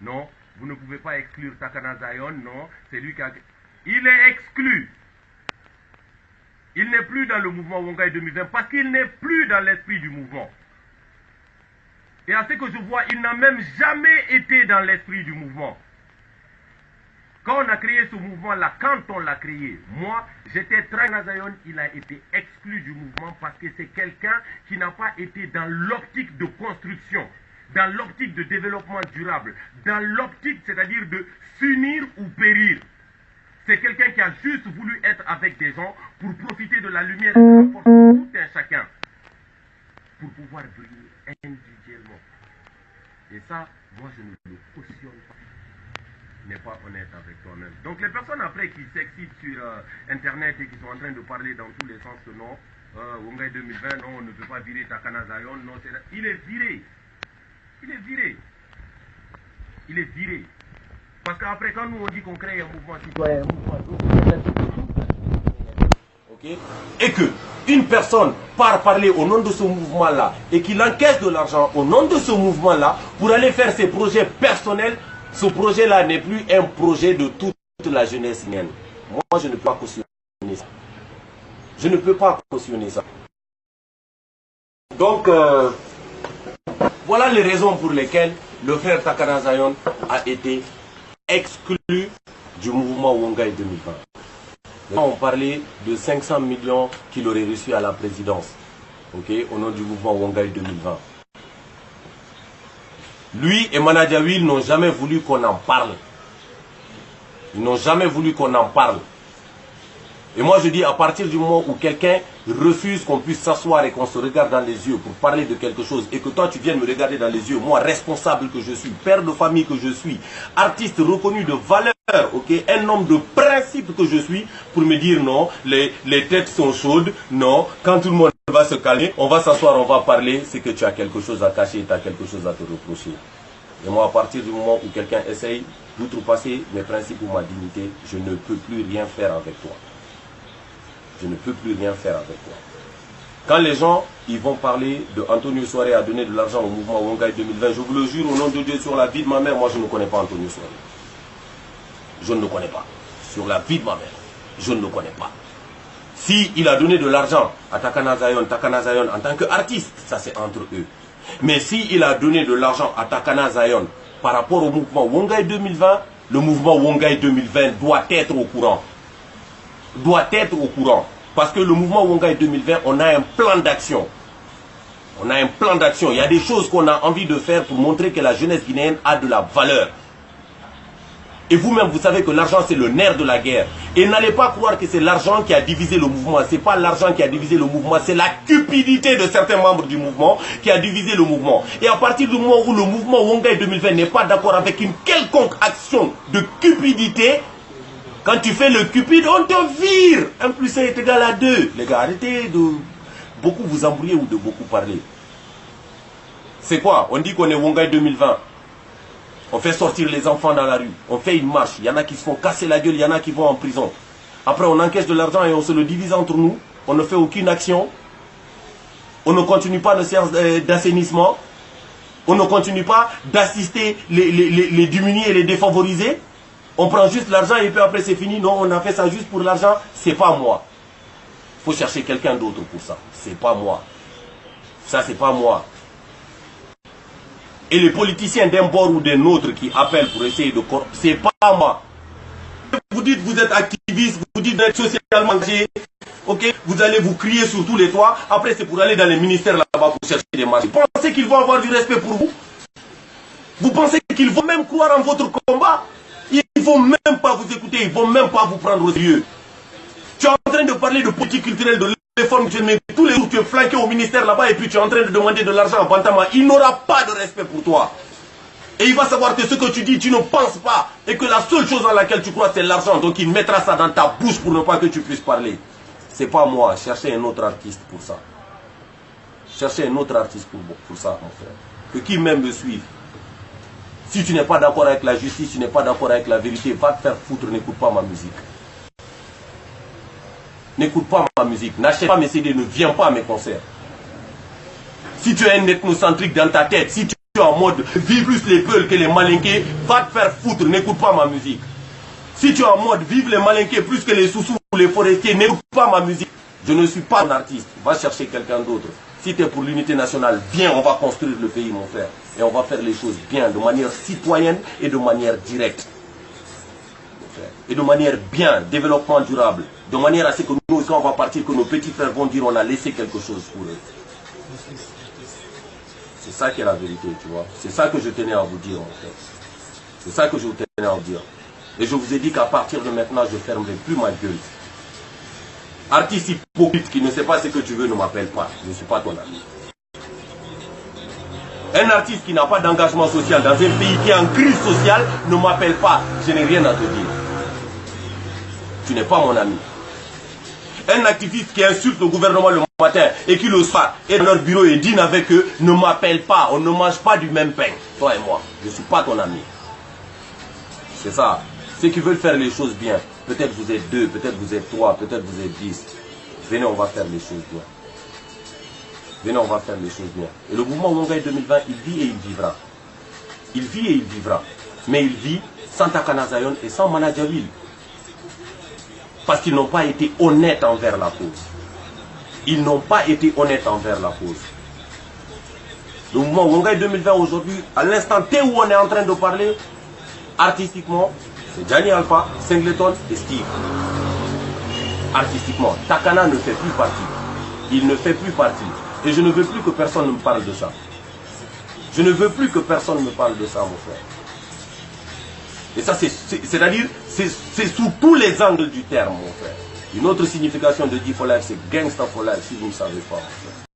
Non, vous ne pouvez pas exclure Takana Zion. Non, c'est lui qui a... Il est exclu. Il n'est plus dans le mouvement Wongai 2020 parce qu'il n'est plus dans l'esprit du mouvement. Et à ce que je vois, il n'a même jamais été dans l'esprit du mouvement. Quand on a créé ce mouvement-là, quand on l'a créé, moi, j'étais Takana Zion, il a été exclu du mouvement parce que c'est quelqu'un qui n'a pas été dans l'optique de construction, dans l'optique de développement durable, dans l'optique, c'est-à-dire de s'unir ou périr. C'est quelqu'un qui a juste voulu être avec des gens pour profiter de la lumière et de la force de tout un chacun, pour pouvoir briller individuellement. Et ça, moi, je ne le cautionne pas. N'est pas honnête avec toi-même. Donc les personnes après qui s'excitent sur Internet et qui sont en train de parler dans tous les sens que non, Wongai 2020, non, on ne peut pas virer Takana Zion, non, il est viré. Il est viré. Il est viré. Parce qu'après, quand nous on dit qu'on crée un mouvement citoyen, okay, et que une personne part parler au nom de ce mouvement-là et qu'il encaisse de l'argent au nom de ce mouvement-là pour aller faire ses projets personnels, ce projet-là n'est plus un projet de toute la jeunesse guinéenne. Moi, je ne peux pas cautionner ça. Je ne peux pas cautionner ça. Donc, voilà les raisons pour lesquelles le frère Takana Zion a été exclu du mouvement Wongai 2020. Là, on parlait de 500 millions qu'il aurait reçus à la présidence, okay, au nom du mouvement Wongai 2020. Lui et Manadjaouil n'ont jamais voulu qu'on en parle. Ils n'ont jamais voulu qu'on en parle. Et moi je dis, à partir du moment où quelqu'un refuse qu'on puisse s'asseoir et qu'on se regarde dans les yeux pour parler de quelque chose, et que toi tu viennes me regarder dans les yeux, moi responsable que je suis, père de famille que je suis, artiste reconnu de valeur, okay, un homme de principe que je suis, pour me dire non, les têtes sont chaudes, non, quand tout le monde va se calmer, on va s'asseoir, on va parler, c'est que tu as quelque chose à cacher, tu as quelque chose à te reprocher. Et moi, à partir du moment où quelqu'un essaye d'outrepasser mes principes ou ma dignité, je ne peux plus rien faire avec toi. Je ne peux plus rien faire avec toi. Quand les gens ils vont parler de Antonio Soare a donné de l'argent au mouvement Wongai 2020, je vous le jure au nom de Dieu sur la vie de ma mère, moi je ne connais pas Antonio Soare. Je ne le connais pas. Sur la vie de ma mère, je ne le connais pas. Si il a donné de l'argent à Takana Zion en tant qu'artiste, ça c'est entre eux. Mais si il a donné de l'argent à Takana Zion par rapport au mouvement Wongai 2020, le mouvement Wongai 2020 doit être au courant. Doit être au courant. Parce que le mouvement Wongai 2020, on a un plan d'action. On a un plan d'action. Il y a des choses qu'on a envie de faire pour montrer que la jeunesse guinéenne a de la valeur. Et vous-même, vous savez que l'argent, c'est le nerf de la guerre. Et n'allez pas croire que c'est l'argent qui a divisé le mouvement. Ce n'est pas l'argent qui a divisé le mouvement, c'est la cupidité de certains membres du mouvement qui a divisé le mouvement. Et à partir du moment où le mouvement Wongai 2020 n'est pas d'accord avec une quelconque action de cupidité, quand tu fais le cupide, on te vire. 1 + 1 est égal à 2. Les gars, arrêtez de beaucoup vous embrouiller ou de beaucoup parler. C'est quoi? On dit qu'on est Wongai 2020. On fait sortir les enfants dans la rue. On fait une marche. Il y en a qui se font casser la gueule, il y en a qui vont en prison. Après, on encaisse de l'argent et on se le divise entre nous. On ne fait aucune action. On ne continue pas de séance d'assainissement. On ne continue pas d'assister les démunis et les défavorisés. On prend juste l'argent et puis après c'est fini. Non, on a fait ça juste pour l'argent. C'est pas moi. Il faut chercher quelqu'un d'autre pour ça. C'est pas moi. Ça, c'est pas moi. Et les politiciens d'un bord ou d'un autre qui appellent pour essayer de corrompre, c'est pas moi. Vous dites vous êtes activiste, vous dites d'être socialement engagé, ok, vous allez vous crier sur tous les toits, après c'est pour aller dans les ministères là-bas pour chercher des marchés. Vous pensez qu'ils vont avoir du respect pour vous? Vous pensez qu'ils vont même croire en votre combat? Ils ne vont même pas vous écouter, ils ne vont même pas vous prendre au sérieux. Tu es en train de parler de politique culturelle, de réforme, mais tous les jours tu es flanqué au ministère là-bas et puis tu es en train de demander de l'argent à Bantama. Il n'aura pas de respect pour toi. Et il va savoir que ce que tu dis, tu ne penses pas. Et que la seule chose en laquelle tu crois, c'est l'argent. Donc il mettra ça dans ta bouche pour ne pas que tu puisses parler. C'est pas moi. Cherchez un autre artiste pour ça. Cherchez un autre artiste pour ça, mon frère. Que qui même me suive. Si tu n'es pas d'accord avec la justice, tu n'es pas d'accord avec la vérité, va te faire foutre, n'écoute pas ma musique. N'écoute pas ma musique, n'achète pas mes CD, ne viens pas à mes concerts. Si tu es un ethnocentrique dans ta tête, si tu es en mode vive plus les peuls que les malinqués, va te faire foutre, n'écoute pas ma musique. Si tu es en mode vive les malinqués plus que les sous-sous ou les forestiers, n'écoute pas ma musique. Je ne suis pas un artiste, va chercher quelqu'un d'autre. Si tu es pour l'unité nationale, viens, on va construire le pays, mon frère. Et on va faire les choses bien, de manière citoyenne et de manière directe. Et de manière bien, développement durable. De manière à ce que nous, quand on va partir, que nos petits frères vont dire on a laissé quelque chose pour eux. C'est ça qui est la vérité, tu vois. C'est ça que je tenais à vous dire, en fait. C'est ça que je tenais à vous dire. Et je vous ai dit qu'à partir de maintenant, je ne fermerai plus ma gueule. Artiste hypocrite qui ne sait pas ce que tu veux ne m'appelle pas. Je ne suis pas ton ami. Un artiste qui n'a pas d'engagement social dans un pays qui est en crise sociale ne m'appelle pas. Je n'ai rien à te dire. Tu n'es pas mon ami. Un activiste qui insulte le gouvernement le matin et qui le soir est dans leur bureau et dîne avec eux ne m'appelle pas. On ne mange pas du même pain, toi et moi. Je ne suis pas ton ami. C'est ça. Ceux qui veulent faire les choses bien, peut-être vous êtes 2, peut-être vous êtes 3, peut-être vous êtes 10. Venez, on va faire les choses bien. Venez, on va faire les choses bien. Et le mouvement Wongaï 2020, il vit et il vivra. Il vit et il vivra. Mais il vit sans Takana Zion et sans Manadjawil. Parce qu'ils n'ont pas été honnêtes envers la cause. Ils n'ont pas été honnêtes envers la cause. Le mouvement Wongaï 2020 aujourd'hui, à l'instant T où on est en train de parler, artistiquement, c'est Gianni Alpha, Singleton et Steve. Artistiquement, Takana ne fait plus partie. Il ne fait plus partie. Et je ne veux plus que personne ne me parle de ça. Je ne veux plus que personne me parle de ça, mon frère. Et ça, c'est-à-dire, c'est sous tous les angles du terme, mon frère. Une autre signification de D4Life, c'est Gangsta for Life, si vous ne savez pas, mon frère.